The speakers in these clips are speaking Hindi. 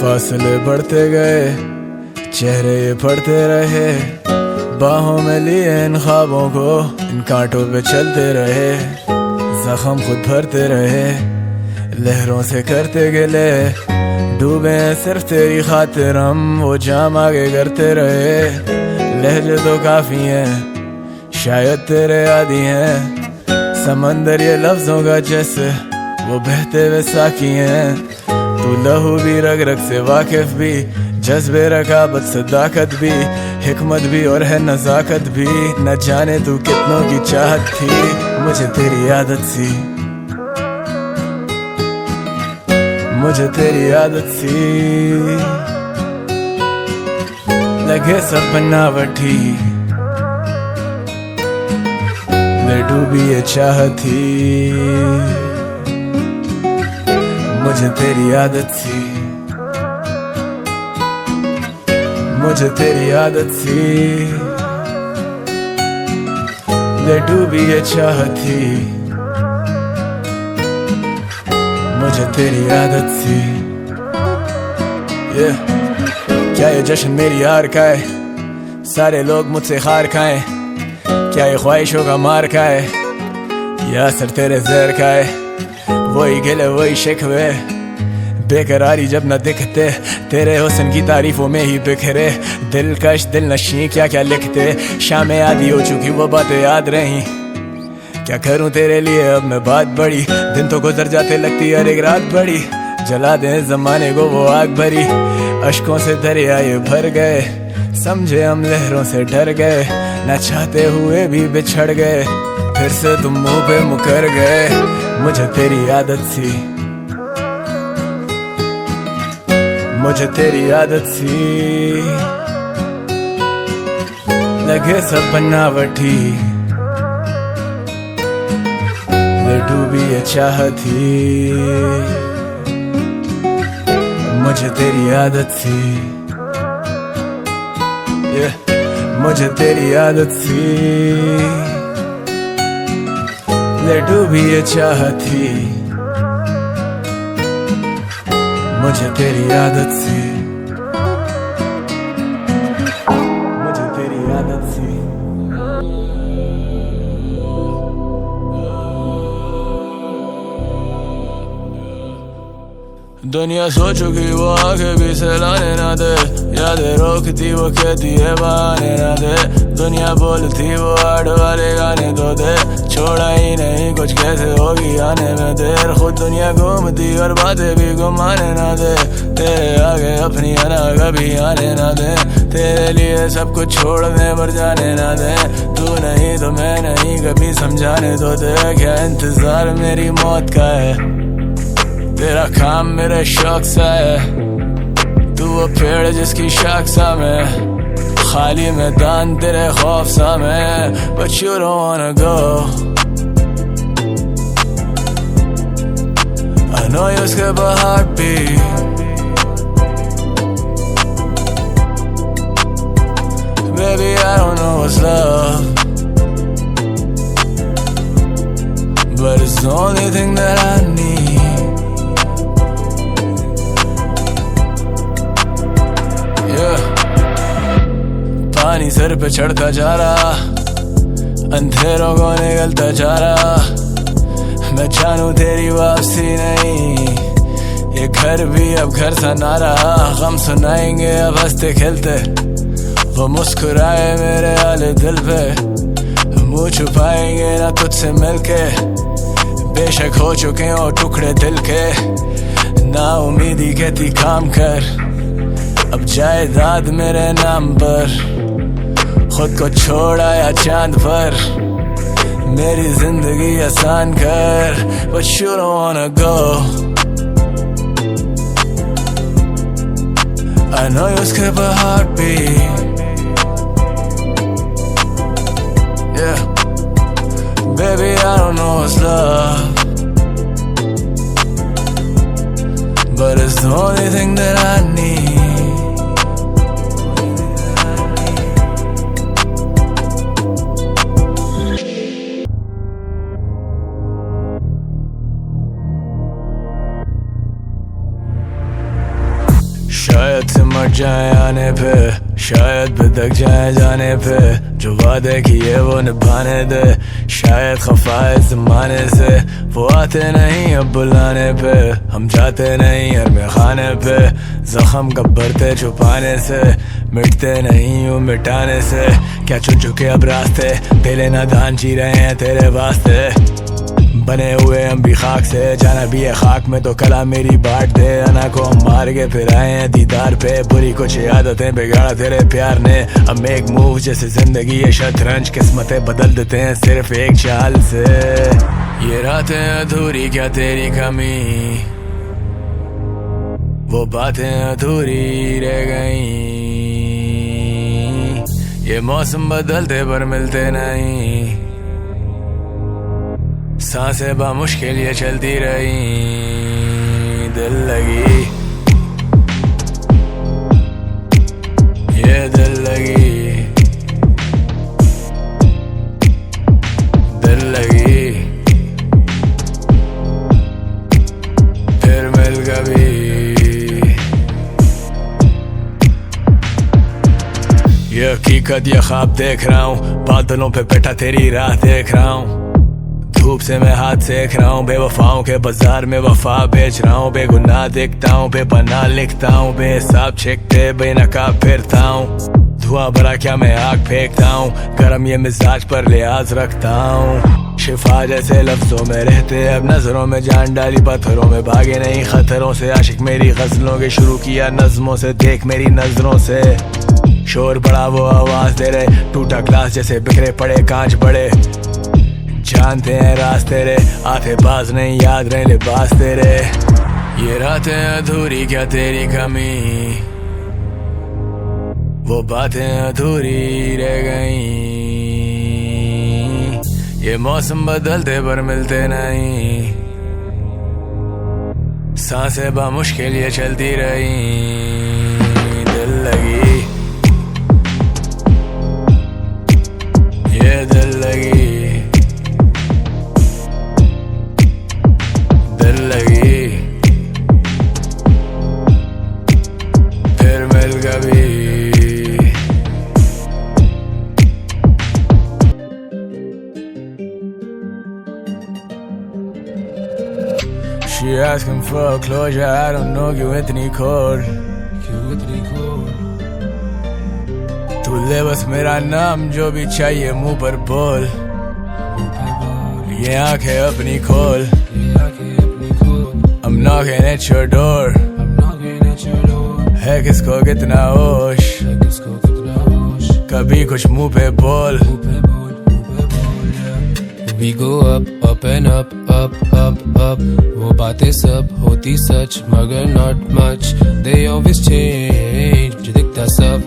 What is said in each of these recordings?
फासले बढ़ते गए, चेहरे ये पढ़ते रहे, बाहों में लिए इन ख्वाबों को, इन कांटों पे चलते रहे, जख्म खुद भरते रहे, लहरों से करते गिले, डूबे हैं सिर्फ तेरी खातिर हम, वो जाम आगे करते रहे। लहजे तो काफी हैं, शायद तेरे आदि हैं, समंदर ये लफ्जों का जैसे वो बहते हुए साकी हैं। तू लहू भी रग रग से वाकिफ भी, जज्बे रकाबत सदाकत भी, हिकमत भी और है नजाकत भी। न जाने तू कितनों की चाहत थी, मुझे तेरी आदत सी, मुझे तेरी आदत सी लगे सब बनावटी, मैं डूबी ये चाहती। मुझे तेरी आदत सी, मुझे तेरी आदत सी ले डूबी ये चाहती, मुझे तेरी आदत सी। क्या ये जश्न मेरी यार का है, सारे लोग मुझसे हार खाएं, क्या ये ख्वाहिशों का मार का है, या असर तेरे जहर का है। वही गिले वही शिकवे, बेकरारी जब न दिखते, तेरे हुस्न की तारीफों में ही बिखरे, दिलकश दिल नशी क्या क्या लिखते। शामें आधी हो चुकी वो बातें याद रही, क्या करूं तेरे लिए अब मैं बात बड़ी। दिन तो गुजर जाते लगती हर एक रात बड़ी, जला दे जमाने को वो आग भरी। अश्कों से दरिया ये भर गए, समझे हम लहरों से डर गए, न चाहते हुए भी बिछड़ गए, फिर से तुम मुंह पे मुकर गए। मुझे तेरी आदत सी, मुझे तेरी आदत सी लगे सब बनावटी, मैं डूबी ये चाहती। मुझे तेरी आदत सी, मुझे तेरी आदत सी ले डूबी ये चाहती। मुझे तेरी आदत सी, मुझे तेरी आदत सी। दुनिया सो चुकी वो आगे भी सहलाने ना दे, यादें रोकती वो कहती है बहाने ना दे। दुनिया बोलती वो आड़ वाले गाने तो दे, छोड़ा ही नहीं कुछ कैसे होगी आने में देर। खुद दुनिया घूमती और बातें भी घुमाने ना दे, तेरे आगे अपनी अना कभी आने ना दे। तेरे लिए सब कुछ छोड़ने पर जाने ना दे, तू नहीं तो मैं नहीं कभी समझाने तो दे। क्या इंतजार मेरी मौत का है, तेरा काम मेरे शौक सा है। तू वो पेड़ जिसकी शाख सा मैं, खाली मैदान तेरे खौफ सा मैं। But you don't wanna go, I know you're scared but heartbeat, baby I don't know what's love, but it's the only thing that I need. पानी सर पे चढ़ता जा रहा, अंधेरों को निकलता जा रहा। मैं जानू तेरी वापसी नहीं, ये घर भी अब घर सा ना रहा। गम सुनाएंगे अब हंसते खेलते, वो मुस्कुराए मेरे आले दिल पे। मुँह छुपाएंगे ना तुझसे मिलके, बेशक हो चुके हो टुकड़े दिल के। ना उम्मीदी कहती काम कर, अब जायदाद मेरे नाम पर। खुद को छोड़ाया चांद पर, मेरी जिंदगी आसान कर। But you don't wanna go, I know you skip a heartbeat, yeah. Baby I don't know what's love, but it's the only thing that I need. शायद से मर जाए आने पे, शायद बिदक जाए जाने पे, जो वादे किए वो निभाने दे। शायद खफा है ज़माने से, वो आते नहीं अब बुलाने पे, हम जाते नहीं हर में खाने पे। जख्म गब्बरते छुपाने से, मिटते नहीं यूं मिटाने से। क्या चुन चुके अब रास्ते, पहले नादान जी रहे हैं तेरे वास्ते। बने हुए हम भी खाक से, जाना भी है खाक में तो कला मेरी बांट दे। अना को हम मार के फिर आए हैं दीदार पे, बुरी कुछ आदतें बिगाड़ा तेरे प्यार ने। अब एक मूव जैसे जिंदगी है शतरंज, किस्मतें बदल देते हैं सिर्फ एक चाल से। ये रातें अधूरी क्या तेरी कमी, वो बातें अधूरी रह गईं। ये मौसम बदलते पर मिलते नहीं, सांसें बामुश्किल ये चलती रही। दिल लगी, ये दिल लगी, दिल लगी, फिर मिल कभी। ये हकीकत ये ख्वाब देख रहा हूँ, बादलों पे बैठा तेरी राह देख रहा हूँ। धूप से मैं हाथ सेक रहा हूँ, बेवफाओं के बाजार में वफा बेच रहा हूँ। बेगुनाह दिखता हूँ, बेपनाह लिखता हूँ, बेहिसाब छिकते बेनकाब फिरता हूँ। धुआं भरा क्या मैं आग फेंकता हूँ, गरम ये मिजाज पर लिहाज रखता हूँ। शिफा जैसे लफ्जों में रहते, अब नजरों में जान डाली पत्थरों में, भागे नहीं खतरों से। आशिक मेरी गजलों के शुरू किया नज़मों से, देख मेरी नजरों से। शोर बड़ा वो आवाज दे रहे, टूटा ग्लास जैसे बिखरे पड़े कांच बड़े। जानते हैं राज तेरे, आते बाज नहीं याद रहे लिबास तेरे। ये रातें अधूरी क्या तेरी कमी, वो बातें अधूरी रह गईं। ये मौसम बदलते पर मिलते नहीं, सांसें बामुश्किल ये चलती रही। दिल लगी, ये दिल लगी, दिल लगी, फिर मिल कभी। She asking for closure, I don't know क्यों इतनी खोल, क्यों इतनी खोल। तू ले बस मेरा नाम, जो भी चाहिए मुंह पर बोल। ये आंखें अपनी खोल, I'm knocking at your door, है किसको कितना होश, कभी कुछ मुंह पे बोल। We go up, up and up, up, up, up. वो बातें सब होती सच मगर not much. They always change, जो दिखता सब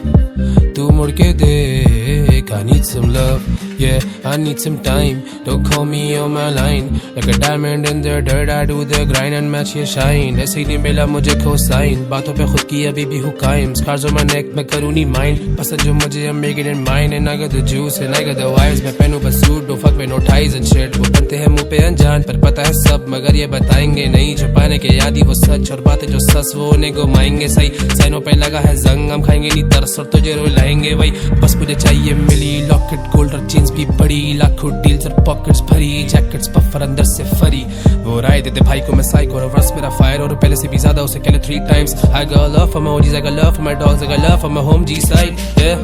तू मुड़ के देख। I need some love, yeah, I need some time. Don't call me on my line, like a diamond in the dirt. I do the grind and match your shine. ऐसे ही नहीं मिला मुझे cosign, बातों पे खुद की अभी भी हूँ कायम। Scars on my neck, मैं करूँ नहीं mind. पसंद जो मुझे I'm making it mine. And I got the juice and I got the vibes. मैं पहनूँ बस suit, don't fuck with no ties and shit. वो बनते हैं मुँह पे अनजान, पर पता है सब मगर ये बताएंगे नहीं। छुपाने के याद ही वो सच, और बातें जो सच वो उन्हें घुमाएंगे सही। साइनों पे लगा है जंग, हम खाएंगे नहीं तरस और तुझे रुलाएंगे वही। बस मुझे चाहिए मिली लॉकेट गोल्ड और जीन्स भी बड़ी, लाखों डील्स और पॉकेट्स भरी, जैकेट्स पफर अंदर से फरी। वो राय देते भाई को मैं साइको, और वर्स मेरा फायर और पहले से भी ज्यादा उसे कहले 3 times। I got love for my OGs, I got love for my dogs, I got love for my home G side, yeah।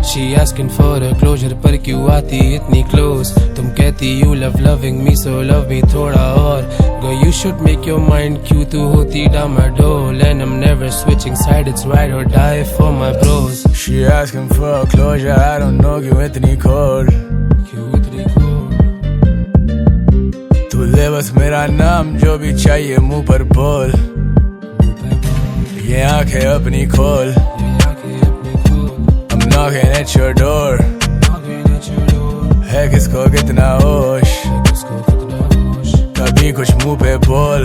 She asking for a closure, पर क्यों आती इतनी close। तुम कहती you love loving me, so love me थोड़ा और। Girl you should make your mind, क्यों तू होती डामाडोल। And I'm never switching side, it's ride or die for my bros। She asking for a closure, I don't know क्यों इतनी cold, क्यों इतनी cold। तू ले बस मेरा नाम, जो भी चाहिए मुंह पर बोल। ये आंखें अपनी खोल, I'm knocking at your door, है किसको कितना होश, कभी कुछ मुंह पे बोल।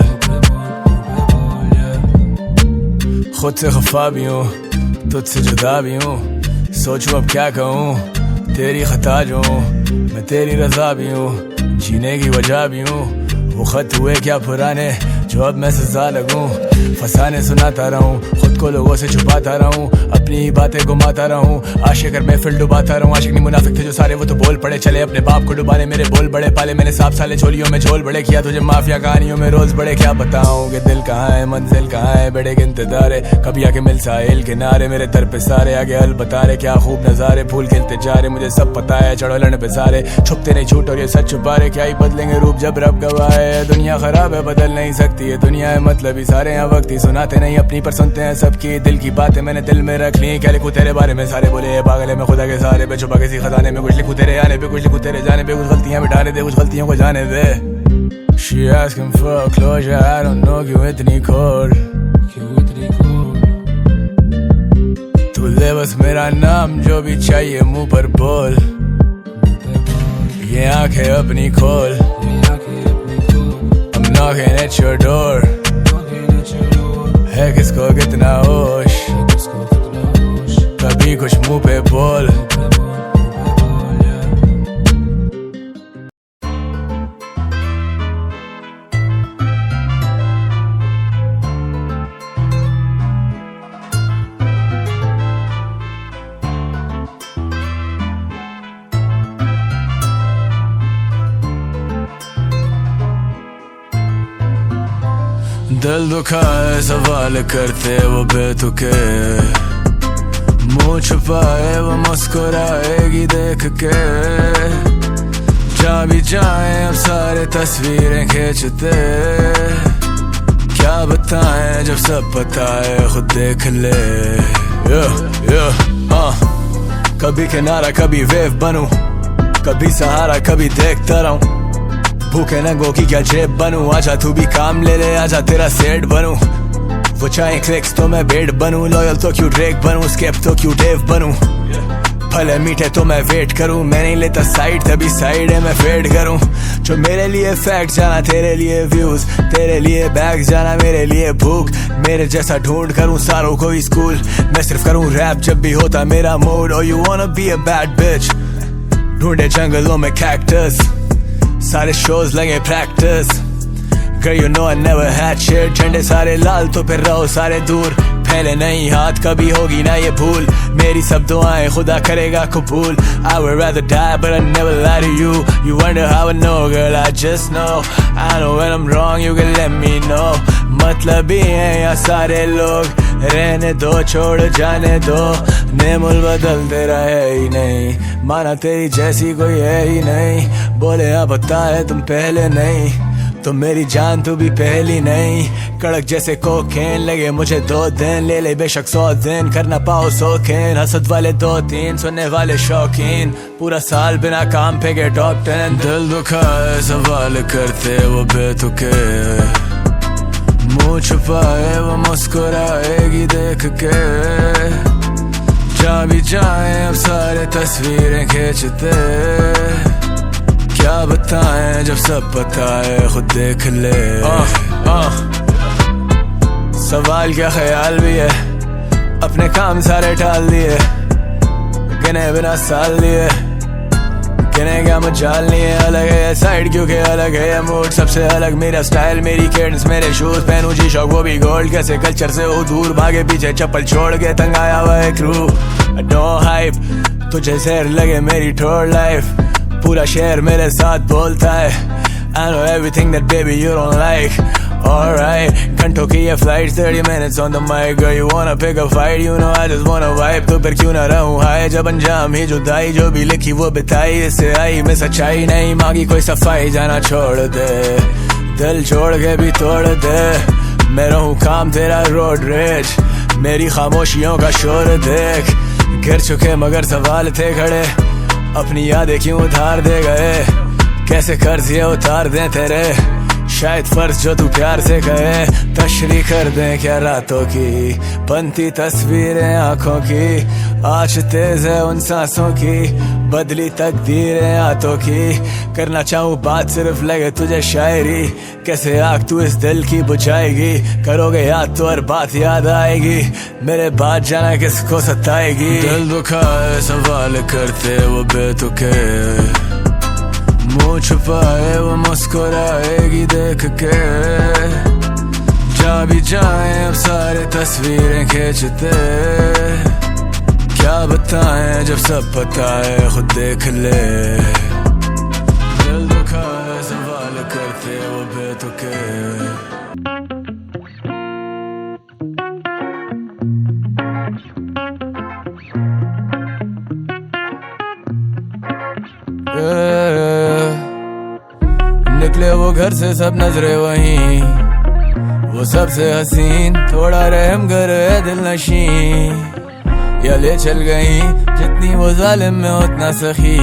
खुद से खफा भी हूँ, तुझसे जुदा भी हूँ, सोचूं अब क्या कहूँ। तेरी खता जो हूँ, मैं तेरी रजा भी हूँ, जीने की वजह भी हूँ। वो खत हुए क्या पुराने, जो अब मैं सजा लगूं, फसाने सुनाता रहूं, खुद को लोगों से छुपाता रहूं, अपनी ही बातें घुमाता रहूं, आशिक कर महफिल डुबाता रहूं। आशिक नहीं मुनाफिक थे जो सारे वो तो बोल पड़े, चले अपने बाप को डुबाने, मेरे बोल बड़े पाले मैंने सांप साले झोलियों में झोल बड़े, किया तुझे माफिया कहानियों में रोज बड़े। क्या बताऊं कि दिल कहाँ है मंजिल कहाँ है, बड़े के इंतजार है कभी आके मिल साहिल किनारे, मेरे दर पे सारे आगे हल बता रहे, क्या खूब नजारे फूल खिलते जा रहे, मुझे सब पता है चढ़ो लड़ने पे सारे, छुपते नहीं झूठ और ये सच छुपा रहे, क्या ही बदलेंगे रूप जब रब गवाए। दुनिया खराब है बदल नहीं सकती है दुनिया है मतलब ही सारे यहाँ वक्त ही सुनाते नहीं अपनी पर सुनते हैं सबकी दिल की बातें मैंने दिल में रख ली। क्या लिखूं तेरे बारे में सारे बोले पागल है मैं खुदा के सारे पे छुपा किसी खजाने में, कुछ लिखूं तेरे आने पे कुछ लिखूं तेरे जाने पे, कुछ गलतियां मिटाने दे कुछ गलतियों को जाने दे। She asking for closure, I don't know क्यों इतनी cold, तू ले बस मेरा नाम जो भी चाहिए मुंह पर बोल, ये आंखें अपनी खोल, I'm knocking at your door, है किसको कितना होश, कभी कुछ मुंह पे बोल। दिल दुखा है सवाल करते वो बेतुके, मुंह छुपाए वो मुस्कुराएगी देख के, जहाँ भी जाए अब सारे तस्वीरें खींचते, क्या बताएं जब सब पता है खुद देख ले। कभी किनारा कभी वेव बनूं, कभी सहारा कभी देखता रहूं, भूखे नंगों की क्या जेब बनूं, आजा तू भी काम ले ले आजा तेरा सेट बनूं, वो चाहे क्लिक्स तो मैं बेट बनूं, लॉयल तो क्यों ड्रेक बनूं, स्केप तो क्यों डेव बनूं, भले मीठे तो मैं वेट करूं, मैं नहीं लेता साइड तभी साइड है मैं फेड करूं, जो मेरे लिए फैक्ट जाना तेरे लिए व्यूज, तेरे लिए बैग जाना मेरे लिए भूख, मेरे जैसा ढूंढ करूं सारों को स्कूल, मैं सिर्फ करूं रैप जब भी होता मेरा mood. Oh you wanna be a bad bitch, ढूंढे जंगलों में कैक्टस, सारे शोज लगे practice, Girl you know I never had shit, झंडे सारे लाल तो फिर रहो सारे दूर, फैले नहीं हाथ कभी होगी ना ये भूल, मेरी सब दुआएं खुदा करेगा कबूल। I would rather die but I never lie to you, you wonder how I know girl I just know, I know when I'm wrong you can let me know, मतलब ही हैं यहाँ सारे लोग, रहने दो छोड़ जाने दो, नेमुल बदलते रहे ही नहीं, माना तेरी जैसी कोई है ही नहीं, बोले हाँ पता है तुम पहले नहीं, तो मेरी जान तू भी पहली नहीं, कड़क जैसे कोकेन लगे मुझे 2 दिन, ले ले बेशक 100 दिन, करना पाओ शौकीन, हसद वाले 2-3 सुनने वाले शौकीन, पूरा साल बिना काम पे गए टॉप 10। दिल दुखा है सवाल करते वो बेतुके, मुंह छुपाए वो मुस्कुराएगी देख के, जहाँ भी जाए अब सारे तस्वीरें खींचते, क्या बताएं जब सब पता है खुद देख ले। सवाल क्या ख्याल भी है, अपने काम सारे टाल दिए, गिने बिना साल लिए, गिने क्या मजाल नहीं है, अलग है साइड क्योंकि अलग है मूड सबसे अलग, मेरा स्टाइल मेरी केडेंस मेरे शूज, पहनूं जी शौक वो भी गोल्ड, कैसे कल्चर से हो दूर भागे पीछे चप्पल छोड़ के, तंग आया हुआ है क्रू, नो हाइप तुझे जहर लगे मेरी ठोर लाइफ, पूरा शहर मेरे साथ बोलता है, I know everything that baby you don't like, alright, घंटों की ये flight 30 minutes on the mic, girl you wanna pick a fight, you know I just wanna vibe, तो फिर क्यों ना रहूं हाय, जब अंजाम ही जुदाई, जो भी लिखी वो बिताई, इससे आई मैं सच्चाई नहीं मांगी कोई सफाई, जाना छोड़ दे, दिल छोड़ के भी तोड़ दे, मैं रहूं काम तेरा रोड रेज, मेरी खामोशियों का शोर देख, गिर चुके मगर सवाल थे खड़े, अपनी यादें क्यों उधार दे गए, कैसे कर्ज ये उतार दें तेरे, शायद फर्ज जो तू प्यार से कहे, तशरी कर दें क्या रातों की बनती तस्वीरें आंखों की, आज तेज है उन सांसों की बदली तकदीरें हाथों की, करना चाहूँ बात सिर्फ लगे तुझे शायरी, कैसे आग तू इस दिल की बुझाएगी, करोगे याद तो हर बात याद आएगी, मेरे बाद जाना किसको सताएगी। दिल दुखा है सवाल करते वो बेतुके, मुंह छुपाए वो मुस्कुराएगी देख के, जहाँ भी जाएं अब सारे तस्वीरें खींचते, क्या बताएं जब सब पता है खुद देख ले। दिल दुखा है सवाल करते वो बेतुके। निकले वो घर से सब नजरे वहीं, वो सबसे हसीन, थोड़ा रहम करे दिल नशीं। या ले चल गई जितनी वो जालिम में उतना सखी,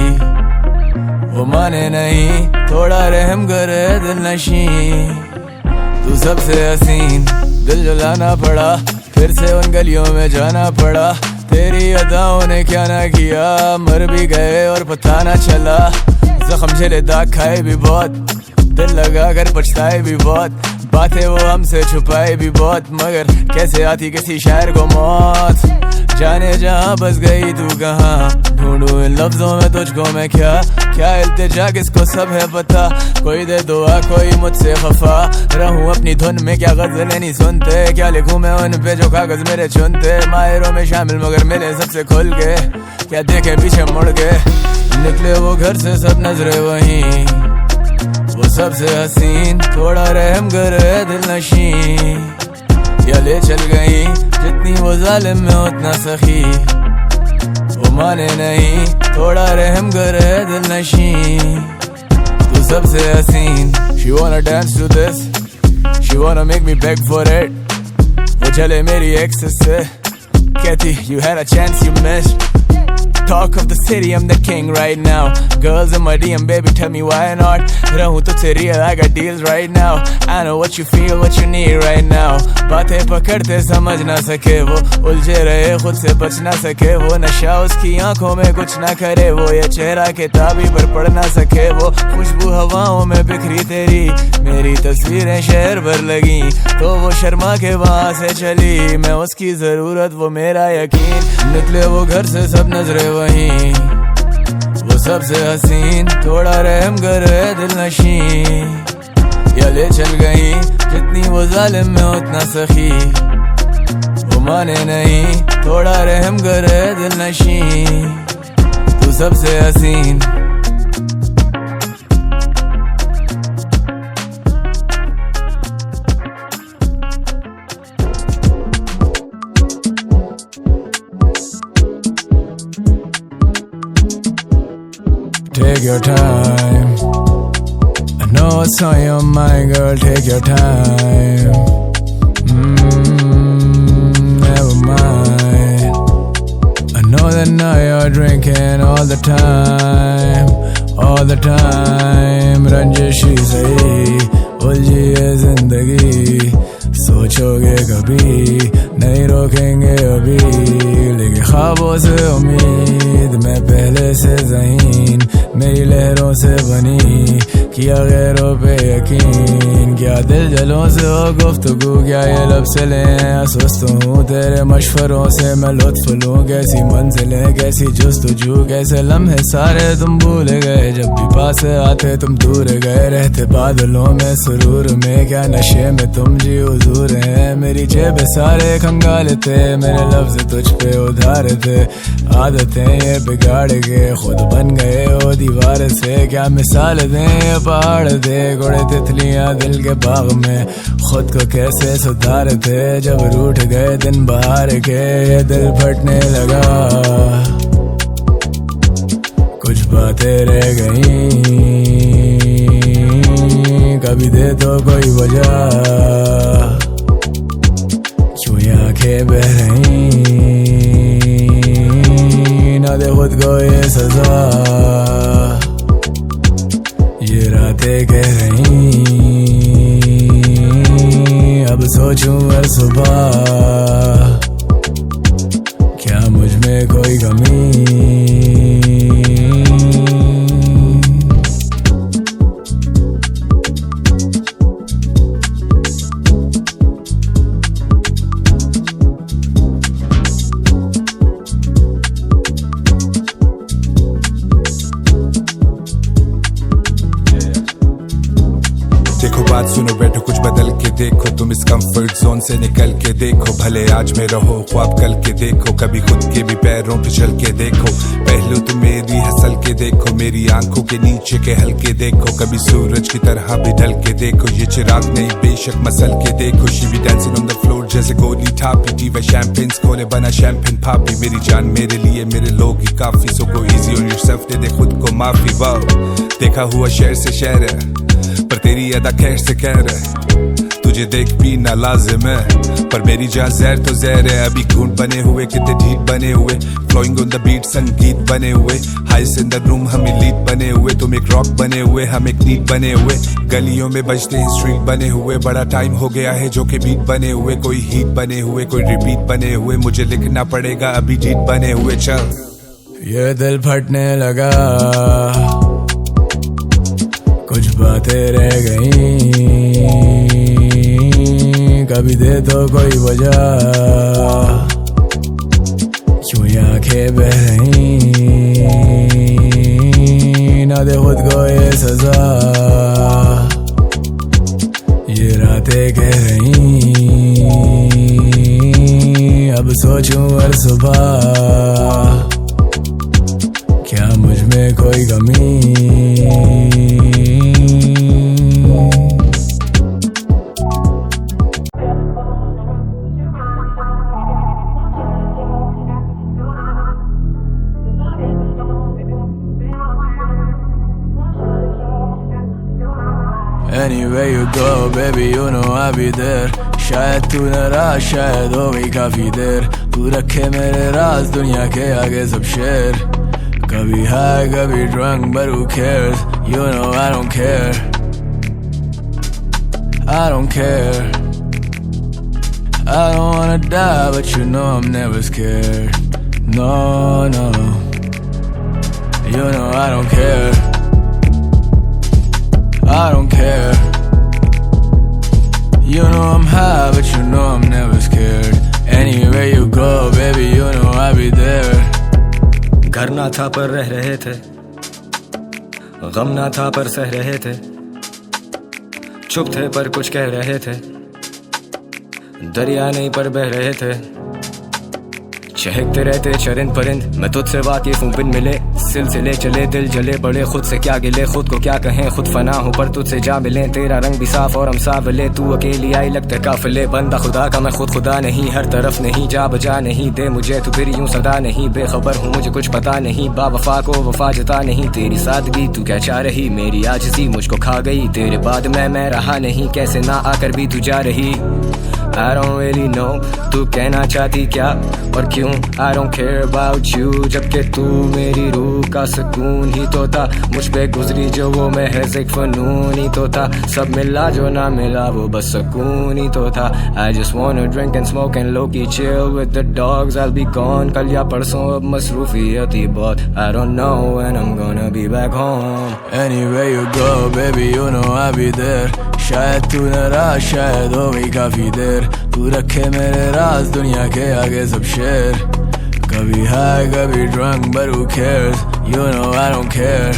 वो माने नहीं थोड़ा रहम करे दिल नशीं। तू सबसे हसीन, दिल जलाना पड़ा, फिर से उन गलियों में जाना पड़ा। तेरी अदाओं ने क्या ना किया, मर भी गए और पता ना चला। जख्म झेले दाग खाए भी बहुत, दिल लगा कर पछताए भी बहुत। बातें वो हमसे छुपाए भी बहुत, मगर कैसे आती किसी शायर को मौत। जाने जहाँ बस गई तू कहाँ, ढूंढूं इन लफ्जों में तुझको मैं क्या। क्या इल्तिजा किसको सब है पता, कोई दे दुआ कोई मुझसे खफा। रहूं अपनी धुन में क्या गज़लें नहीं सुनते, क्या लिखूं मैं उन पे जो कागज मेरे चुनते। माहिरों में शामिल मगर मिले सबसे खुल के, क्या देखे पीछे मुड़ के। निकले वो घर से सब नजरे वहीं, वो सबसे हसीन, थोड़ा रहम करे दिल नशीं। या ले चल गई जितनी वो जालिम में उतना सखी, वो माने नहीं थोड़ा रहम करे दिल नशीं। तू सबसे हसीन। She wanna dance to this, she wanna make me beg for it। वो चले मेरी एक्सेस से, कहती you had a chance you missed। Talk of the city, I'm the king right now। Girls in my DM, baby, tell me why not। रहूं तुझसे real, I got deals right now। I know what you feel, what you need right now। बातें पकड़ते समझ ना सके वो, उलझे रहे खुद से बच ना सके वो। नशा उसकी आंखों में कुछ ना करे वो, ये चेहरा किताबी पर पढ़ ना सके वो। खुशबू हवाओं में बिखरी तेरी, मेरी तस्वीरें शहर भर लगी, तो वो शर्मा के वहां से चली। मैं उसकी जरूरत वो मेरा यकीन। निकले वो घर से सब नजरे वहीं, वो सबसे हसीन, थोड़ा रहम करे दिल नशीं। या ले चल गई जितनी वो जालिम में उतना सखी, वो माने नहीं थोड़ा रहम करे दिल नशीं। तू सबसे हसीन। Take your time, I know what's on your mind, girl, take your time। Never mind, I know that now you're drinking all the time, all the time। रंजिशी सही उलझी है जिंदगी, सोचोगे कभी नहीं रोकेंगे अभी। लेके ख्वाबों से उम्मीद मैं पहले से ज़हीन, मेरी लहरों से बनी किया गैरों पे यकीन। क्या दिल जलों से हो गुफ्तगू, क्या ये लब से लें सुस्त हूँ तेरे मशवरों से मैं लुत्फ लूँ। कैसी मंजिलें कैसी जुस्तजू, कैसे लम्हे सारे तुम भूल गए। जब भी पास आते तुम दूर गए, रहते बादलों में सुरूर में, क्या नशे में तुम जी हुजूर हैं। मेरी जेब सारे खंगाल थे, मेरे लफ्ज तुझ पे उधार थे। आदतें ये बिगाड़ के खुद बन गए हो दीवार से। क्या मिसाल दें पहाड़ दे, घोड़े तितलियां दिल के बाग में, खुद को कैसे सुधारते जब रूठ गए दिन बाहर के। ये दिल फटने लगा, कुछ बातें रह गई, कभी दे तो कोई वजह, क्यों ये आंखें बह रही, ना दे खुद को ये सजा। ये रातें कह रही, अब सोचूं हर सुबह, क्या मुझ में कोई कमी। सुनो बैठो कुछ बदल के देखो, तुम इस कंफर्ट जोन से निकल के देखो, भले आज में रहो ख्वाब कल के देखो, कभी खुद के भी पैरों पे चल के देखो, पहलू तुम मेरी हंसल के देखो, मेरी आंखों के नीचे के हल्के देखो, कभी सूरज की तरह भी ढल के देखो, ये चिराग नहीं बेशक मसल के देखो, she be dancing on the floor जैसे गोली टापी, टीवा शैंपेन्स खोले बना शैंपेन पापी, मेरी जान मेरे लिए मेरे लोग ही काफी, सो गो इजी ऑन योरसेल्फ, दे दे खुद को माफी। वाओ देखा हुआ शहर से शहर है, पर तेरी अदा खैर से कह रहे, तुझे देख पीना लाजिम है, पर मेरी जान जहर तो जहर है, अभी घूंट बने हुए कितने ढीठ बने हुए, फ्लोइंग ऑन द बीट संगीत बने हुए, हाइस इन द रूम हम लीड बने हुए, तुम एक रॉक बने हुए हम एक नीट बने हुए, गलियों में बजते हैं स्ट्रीट बने हुए, बड़ा टाइम हो गया है जो कि बीट बने हुए, कोई हीट बने हुए कोई रिपीट बने हुए, मुझे लिखना पड़ेगा अभी जीत बने हुए। चल ये दिल फटने लगा, कुछ बातें रह गई, कभी दे तो कोई वजह, क्यों ये आंखें बह रही, ना दे खुद को ये सजा, ये रातें कह रही, अब सोचूं हर सुबह, क्या मुझ में कोई कमी। Anywhere you go, baby, you know I'll be there. शायद तू नाराज, शायद हो गई काफी देर, तू रखे मेरे राज दुनिया के आगे सब शेर, कभी high, कभी drunk, but who cares? You know I don't care. I don't care. I don't wanna die, but you know I'm never scared. No, no. You know I don't care. I don't care. You know I'm high, but you know I'm never scared. Anywhere you go, baby, you know I'll be there. घर ना था पर रह रहे थे, गम ना था पर सह रहे थे, चुप थे पर कुछ कह रहे थे, दरिया नहीं पर बह रहे थे, चहकते रहते चरिंद परिंद, मैं तुझसे वाकिफ हूँ बिन मिले, सिलसिले चले दिल जले, बड़े खुद से क्या गिले, खुद को क्या कहें, खुद फना हूँ पर तुझसे जा मिले, तेरा रंग भी साफ और हम सावले, तू अकेली आई लगते काफिले, बंदा खुदा का मैं खुद खुदा नहीं, हर तरफ नहीं जा बजा नहीं, दे मुझे तू फिर यूं सदा नहीं, बेखबर हूँ मुझे कुछ पता नहीं, बावफा को वफा जता नहीं, तेरी सादगी तू क्या चाह रही, मेरी आजिज़ी मुझको खा गई, तेरे बाद मैं रहा नहीं, कैसे ना आकर भी तू जा रही। I don't really know तू कहना चाहती क्या और क्यों, I don't care about you, जबकि तू मेरी रूह का सुकून ही तो था, मुझ पे गुजरी जो वो महज एक फनून ही तो था, सब मिला जो ना मिला वो बस सुकून ही तो था। I just wanna drink and smoke and low-key chill with the dogs, I'll be gone कल या परसों, अब मसरूफियत ही बहुत, I don't know when I'm gonna be back home. Anywhere you go, baby, you know I'll be there. शायद तू नाराज, शायद हो गई काफी देर, तू रखे मेरे राज दुनिया के आगे सब शेर, कभी high, कभी drunk, but who cares? You know I don't care.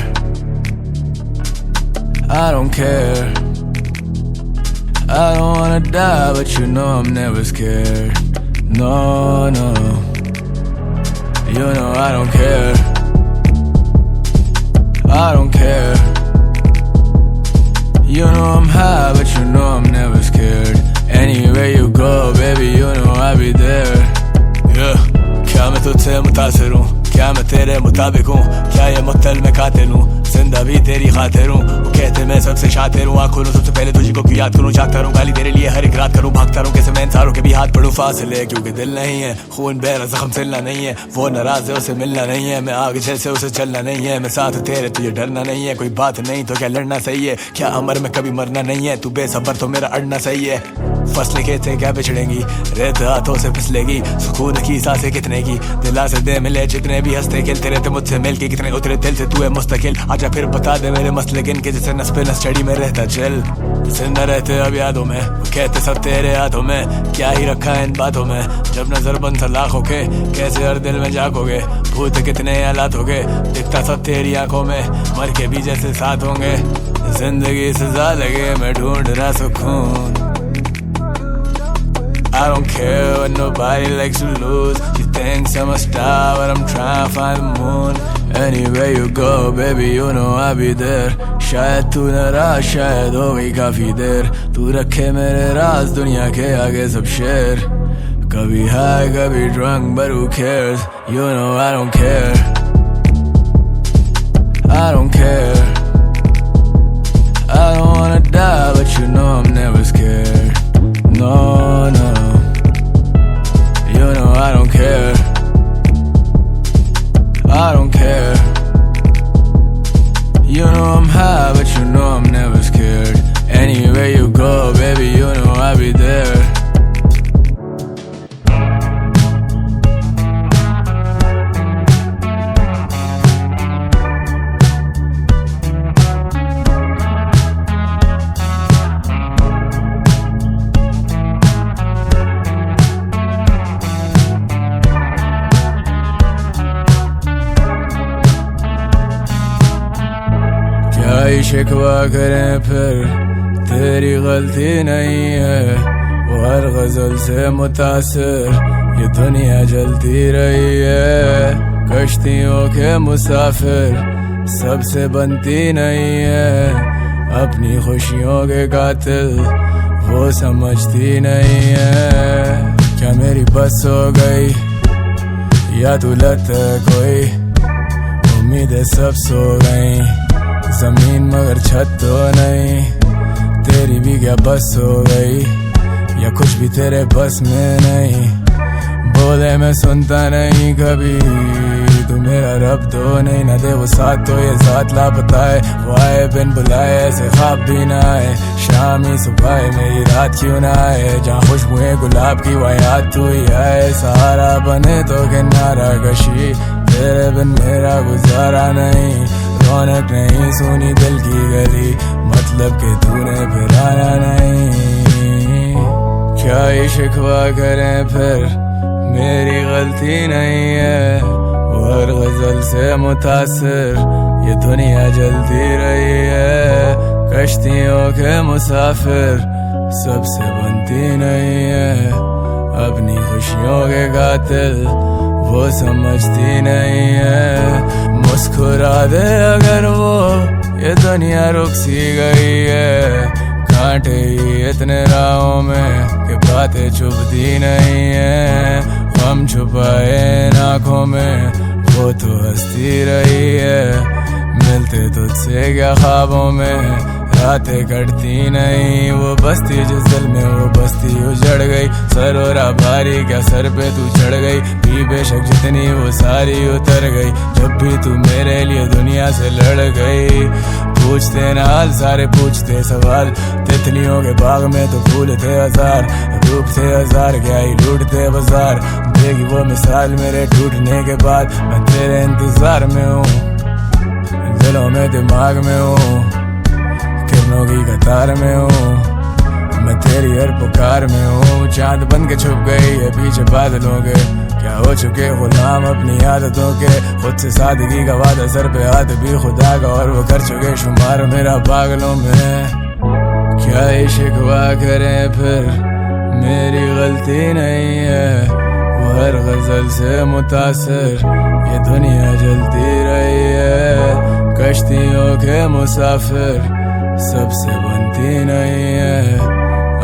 I don't care. I don't wanna die, but you know I'm never scared. No, no. You know I don't care. I don't care. You know I'm high, but you know I'm never scared. Anywhere you go, baby, you know I'll be there. Yeah. क्या मैं तुझसे मुतासिर हूँ, क्या मैं तेरे मुताबिक हूँ, क्या ये मुत्तल में कातिल हूँ, जिंदा भी तेरी खातिर हूँ, वो कहते मैं सबसे शातिर हूँ, आँखों सबसे पहले तुझी को क्यों याद करूँ, जागता रहूँ गाली तेरे लिए हर एक रात करूँ, भागता रहूँ कैसे मैं इंसानों के भी हाथ पढ़ूँ, फासिले क्योंकि दिल नहीं है, खून बहरा जख्म सिलना नहीं है, वो नाराज है उसे मिलना नहीं है, मैं आगे जैसे उसे चलना नहीं है, मैं साथ तेरे तुझे डरना नहीं है, कोई बात नहीं तो क्या लड़ना सही है, क्या अमर में कभी मरना नहीं है, तू बेसबर तो मेरा अड़ना सही है। फसलें खेत से क्या बिछड़ेंगी, रेत हाथों से फिसलेगी, सुकून की सांसें कितने की, दिला से दे मिले जितने भी हंसते खेलते रहते मुझसे मिल के, कितने उतरे दिल से तू है मुस्तकिल, आजा फिर बता दे मेरे मसले किन के, जैसे नस पे नस चढ़ी में रहता चल, जिंदा रहते अब यादों में, वो कहते सब तेरे हाथों में, क्या ही रखा है इन बातों में, जब नजर बंद सलाखों के, कैसे हर दिल में जागोगे, भूत कितने हालात हो गए, दिखता सब तेरी आंखों में, मर के भी जैसे साथ होंगे, जिंदगी सजा लगे मैं ढूंढ रहा सुकून। I don't care what nobody likes to lose. She thinks I'm a star but I'm trying to find the moon. Anywhere you go baby you know I'll be there. शायद तू नाराज शायद हो गई काफी देर, तू रखे मेरे राज दुनिया के आगे सब शेर, कभी high कभी drunk but who cares, you know I don't care, I don't care, I don't wanna die but you know I'm never scared, no no, you know I don't care, I don't care, you know I'm high but you know I'm never scared, anywhere you go baby you know I'll be there. क्या ही शिकवा करें फिर तेरी गलती नहीं है, वो हर गजल से मुतासिर ये दुनिया जलती रही है, कश्तियों के मुसाफिर सबसे बनती नहीं है, अपनी खुशियों के कातिल वो समझती नहीं है, क्या मेरी बस हो गई या तू लत है कोई, उम्मीदें सब सो गई जमीन मगर छत तो नहीं, तेरी भी क्या बस हो गई या कुछ भी तेरे बस में नहीं, बोले मैं सुनता नहीं कभी, तू मेरा रब तो नहीं, ना दे वो साथ तो ये साथ लापता है, वो आए बिन बुलाए ऐसे ख्वाब भी ना आए, शाम ही सुबह मेरी रात क्यों ना आए, जहाँ खुशबुएं गुलाब की वह याद तू ही आए, सहारा बने तो किनारा कशी, तेरे बिन मेरा गुजारा नहीं, रौनक नहीं सुनी दिल की गली, मतलब कि तूने फिर आना नहीं, क्या ही शिकवा करें फिर मेरी गलती नहीं है, वो हर गजल से मुतासिर ये दुनिया जलती रही है, कश्तियों के मुसाफिर सबसे बनती नहीं है, अपनी खुशियों के कातिल वो समझती नहीं है, मुस्कुरा दे अगर वो ये दुनिया रुक सी गई है, कांटे ही इतने राहों में कि बातें चुभती नहीं है, हम छुपाए आँखों में वो तो हंसती रही है, मिलते तुझसे क्या ख्वाबों में रातें कटती नहीं, वो बस्ती जिस दिल में वो बस्ती उजड़ गई, सरोरा भारी क्या सर पे तू चढ़ गई, भी बेशक जितनी वो सारी उतर गई, जब भी तू मेरे लिए दुनिया से लड़ गई, पूछते ना हाल सारे पूछते सवाल, तितलियों के बाग में तो फूल थे हजार, रूप थे हजार क्या ही लूटते बाजार, देगी वो मिसाल मेरे टूटने के बाद, मैं तेरे इंतजार में हूँ दिलों में दिमाग में हूँ, किरणों की कतार में हूँ, मैं तेरी हर पुकार में हूँ, चांद बन के छुप गई है पीछे बादलों के, क्या हो चुके गुलाम अपनी आदतों के, खुद से सादगी का वादा सर पे हाथ भी खुदा का, और वो कर चुके शुमार मेरा पागलों में, क्या ही शिकवा करें फिर मेरी गलती नहीं है, वो हर गजल से मुतासिर ये दुनिया जलती रही है, कश्तियों के मुसाफिर सबसे बनती नहीं है,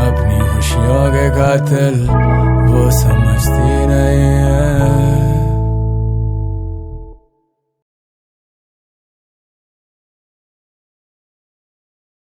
अपनी खुशियों के कातिल वो समझती नहीं है।